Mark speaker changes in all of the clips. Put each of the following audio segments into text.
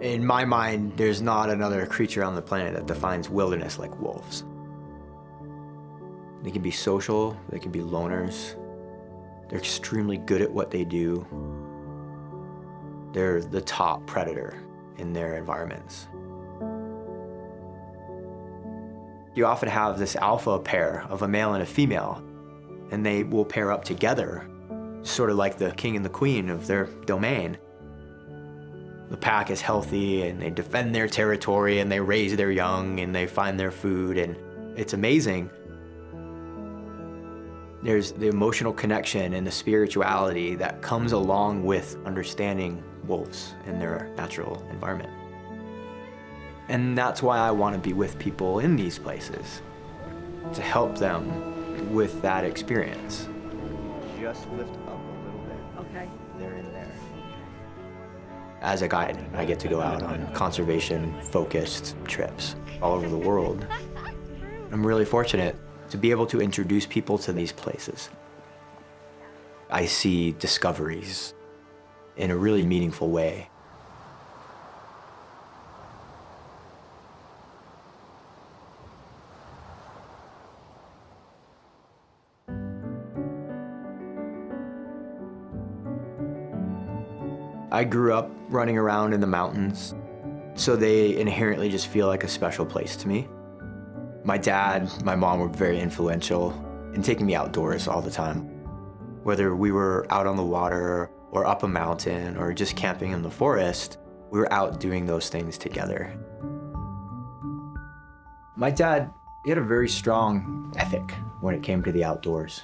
Speaker 1: In my mind, there's not another creature on the planet that defines wilderness like wolves. They can be social, they can be loners. They're extremely good at what they do. They're the top predator in their environments. You often have this alpha pair of a male and a female, and they will pair up together, sort of like the king and the queen of their domain. The pack is healthy, and they defend their territory, and they raise their young, and they find their food, and it's amazing. There's the emotional connection and the spirituality that comes along with understanding wolves in their natural environment. And that's why I want to be with people in these places, to help them with that experience.
Speaker 2: Just lift up a little bit.
Speaker 3: Okay.
Speaker 2: They're in there.
Speaker 1: As a guide, I get to go out on conservation-focused trips all over the world. I'm really fortunate to be able to introduce people to these places. I see discoveries in a really meaningful way. I grew up running around in the mountains, so they inherently just feel like a special place to me. My dad, my mom were very influential in taking me outdoors all the time. Whether we were out on the water or up a mountain or just camping in the forest, we were out doing those things together. My dad, he had a very strong ethic when it came to the outdoors.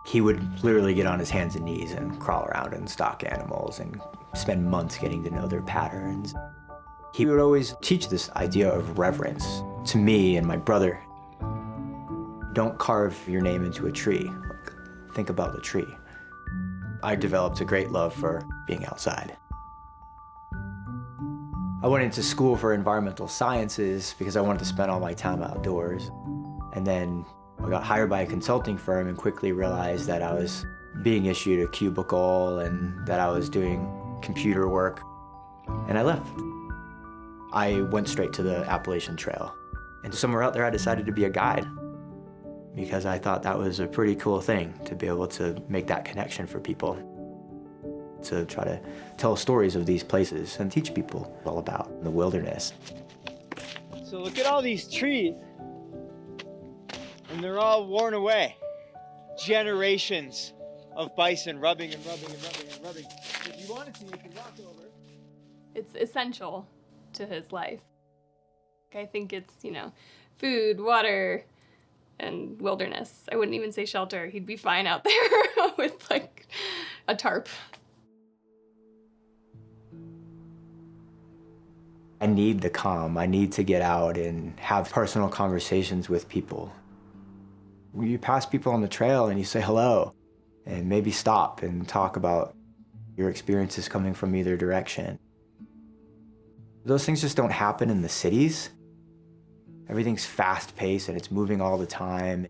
Speaker 1: He would literally get on his hands and knees and crawl around and stalk animals and spend months getting to know their patterns. He would always teach this idea of reverence to me and my brother. Don't carve your name into a tree. Think about the tree. I developed a great love for being outside. I went into school for environmental sciences because I wanted to spend all my time outdoors. And then I got hired by a consulting firm and quickly realized that I was being issued a cubicle and that I was doing computer work, and I left. I went straight to the Appalachian Trail. And somewhere out there I decided to be a guide because I thought that was a pretty cool thing to be able to make that connection for people, to try to tell stories of these places and teach people all about the wilderness.
Speaker 2: So look at all these trees, and they're all worn away. Generations of bison rubbing and rubbing and rubbing and rubbing. If you want to see, you can walk over.
Speaker 3: It's essential to his life. I think it's, food, water, and wilderness. I wouldn't even say shelter. He'd be fine out there with like a tarp.
Speaker 1: I need the calm. I need to get out and have personal conversations with people. When you pass people on the trail and you say hello, and maybe stop and talk about your experiences coming from either direction. Those things just don't happen in the cities. Everything's fast-paced and it's moving all the time.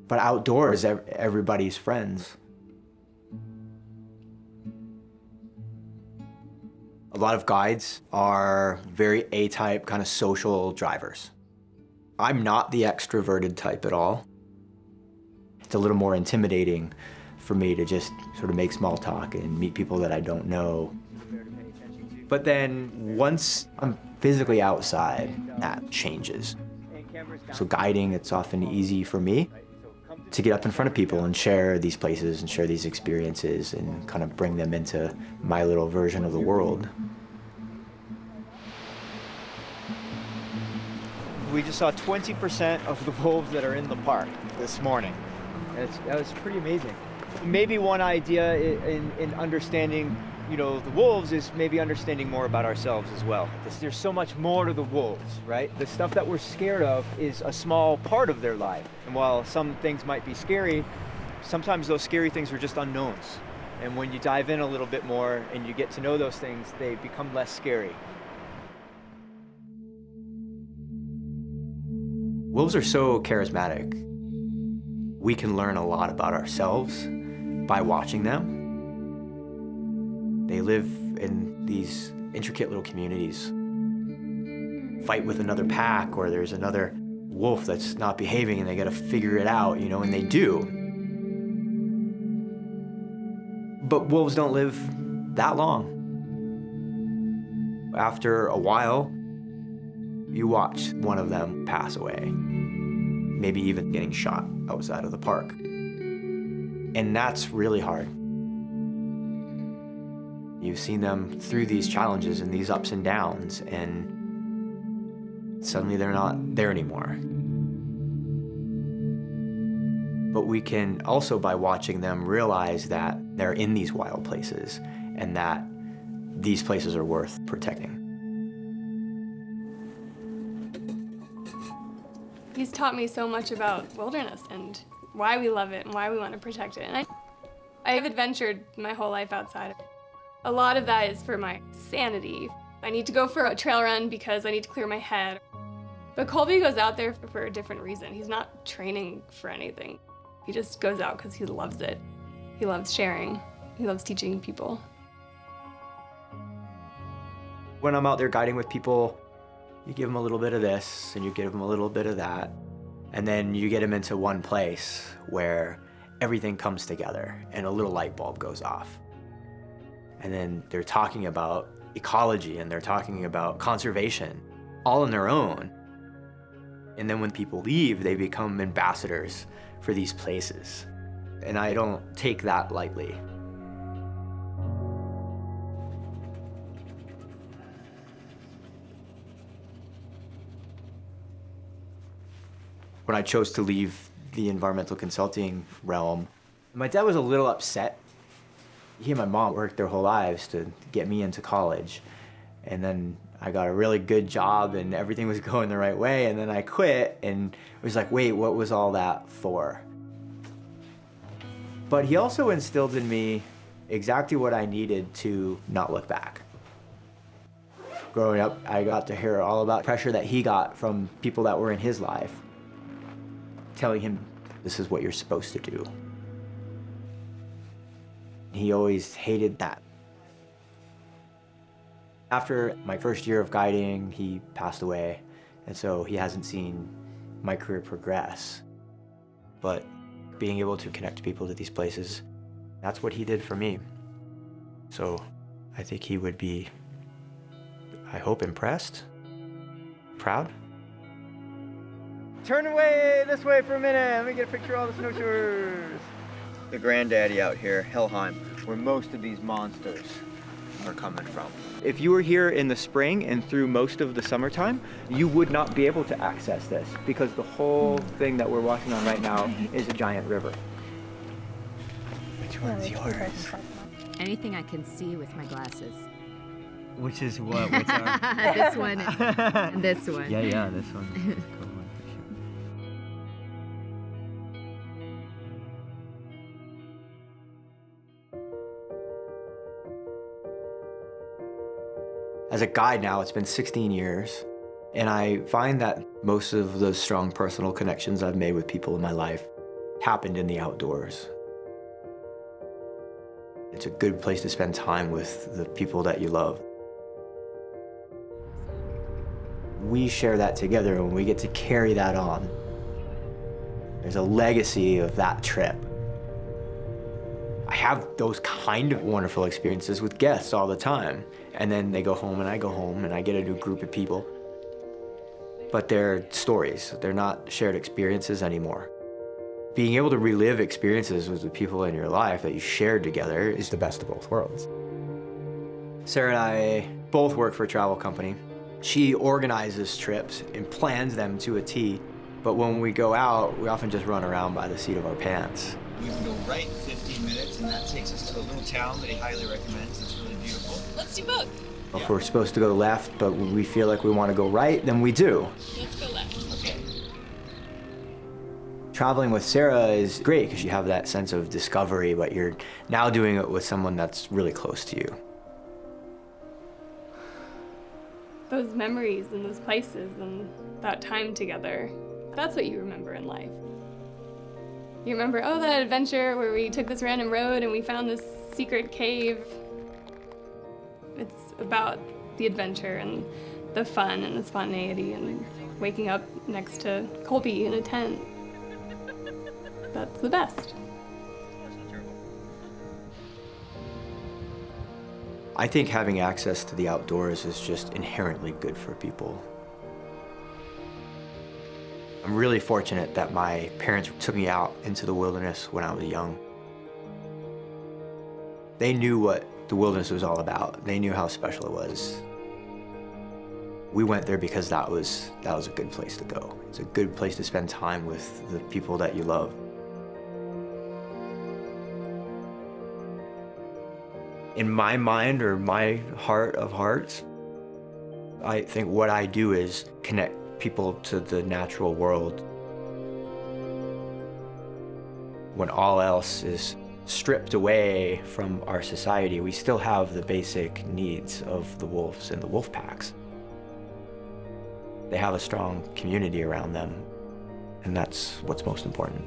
Speaker 1: But outdoors, everybody's friends. A lot of guides are very A-type, kind of social drivers. I'm not the extroverted type at all. It's a little more intimidating for me to just sort of make small talk and meet people that I don't know. But then once I'm physically outside, that changes. So guiding, it's often easy for me to get up in front of people and share these places and share these experiences and kind of bring them into my little version of the world.
Speaker 2: We just saw 20% of the wolves that are in the park this morning. That was pretty amazing. Maybe one idea in understanding, the wolves is maybe understanding more about ourselves as well. There's so much more to the wolves, right? The stuff that we're scared of is a small part of their life. And while some things might be scary, sometimes those scary things are just unknowns. And when you dive in a little bit more and you get to know those things, they become less scary.
Speaker 1: Wolves are so charismatic. We can learn a lot about ourselves by watching them. They live in these intricate little communities. Fight with another pack, or there's another wolf that's not behaving and they gotta figure it out, and they do. But wolves don't live that long. After a while, you watch one of them pass away, maybe even getting shot outside of the park. And that's really hard. You've seen them through these challenges and these ups and downs, and suddenly they're not there anymore. But we can also, by watching them, realize that they're in these wild places and that these places are worth protecting.
Speaker 3: He's taught me so much about wilderness and why we love it and why we want to protect it. And I've adventured my whole life outside. A lot of that is for my sanity. I need to go for a trail run because I need to clear my head. But Colby goes out there for a different reason. He's not training for anything. He just goes out because he loves it. He loves sharing. He loves teaching people.
Speaker 1: When I'm out there guiding with people, you give them a little bit of this and you give them a little bit of that. And then you get them into one place where everything comes together and a little light bulb goes off. And then they're talking about ecology and they're talking about conservation, all on their own. And then when people leave, they become ambassadors for these places. And I don't take that lightly. When I chose to leave the environmental consulting realm, my dad was a little upset. He and my mom worked their whole lives to get me into college. And then I got a really good job and everything was going the right way. And then I quit and it was like, wait, what was all that for? But he also instilled in me exactly what I needed to not look back. Growing up, I got to hear all about pressure that he got from people that were in his life, telling him, this is what you're supposed to do. He always hated that. After my first year of guiding, he passed away, and so he hasn't seen my career progress. But being able to connect people to these places, that's what he did for me. So I think he would be, I hope, impressed, proud.
Speaker 2: Turn away this way for a minute. Let me get a picture of all the snowshoers. The granddaddy out here, Helheim, where most of these monsters are coming from. If you were here in the spring and through most of the summertime, you would not be able to access this because the whole thing that we're walking on right now is a giant river. Which one's yours?
Speaker 4: Anything I can see with my glasses.
Speaker 1: Which is what? What's our...
Speaker 4: This one and this one.
Speaker 1: Yeah, this one. Cool one for sure. As a guide now, it's been 16 years, and I find that most of those strong personal connections I've made with people in my life happened in the outdoors. It's a good place to spend time with the people that you love. We share that together and we get to carry that on. There's a legacy of that trip. I have those kind of wonderful experiences with guests all the time. And then they go home and I go home and I get a new group of people. But they're stories, they're not shared experiences anymore. Being able to relive experiences with the people in your life that you shared together is the best of both worlds. Sarah and I both work for a travel company. She organizes trips and plans them to a T. But when we go out, we often just run around by the seat of our pants.
Speaker 2: We can go right 15 minutes, and that takes us to a little town that he highly recommends. It's really beautiful.
Speaker 3: Let's do both.
Speaker 1: If we're supposed to go left, but we feel like we want to go right, then we do.
Speaker 3: Let's go left.
Speaker 2: Okay.
Speaker 1: Traveling with Sarah is great because you have that sense of discovery, but you're now doing it with someone that's really close to you.
Speaker 3: Those memories and those places and that time together, that's what you remember in life. You remember, oh, that adventure where we took this random road and we found this secret cave. It's about the adventure and the fun and the spontaneity and waking up next to Colby in a tent. That's the best.
Speaker 1: I think having access to the outdoors is just inherently good for people. I'm really fortunate that my parents took me out into the wilderness when I was young. They knew what the wilderness was all about. They knew how special it was. We went there because that was a good place to go. It's a good place to spend time with the people that you love. In my mind, or my heart of hearts, I think what I do is connect people to the natural world. When all else is stripped away from our society, we still have the basic needs of the wolves and the wolf packs. They have a strong community around them, and that's what's most important.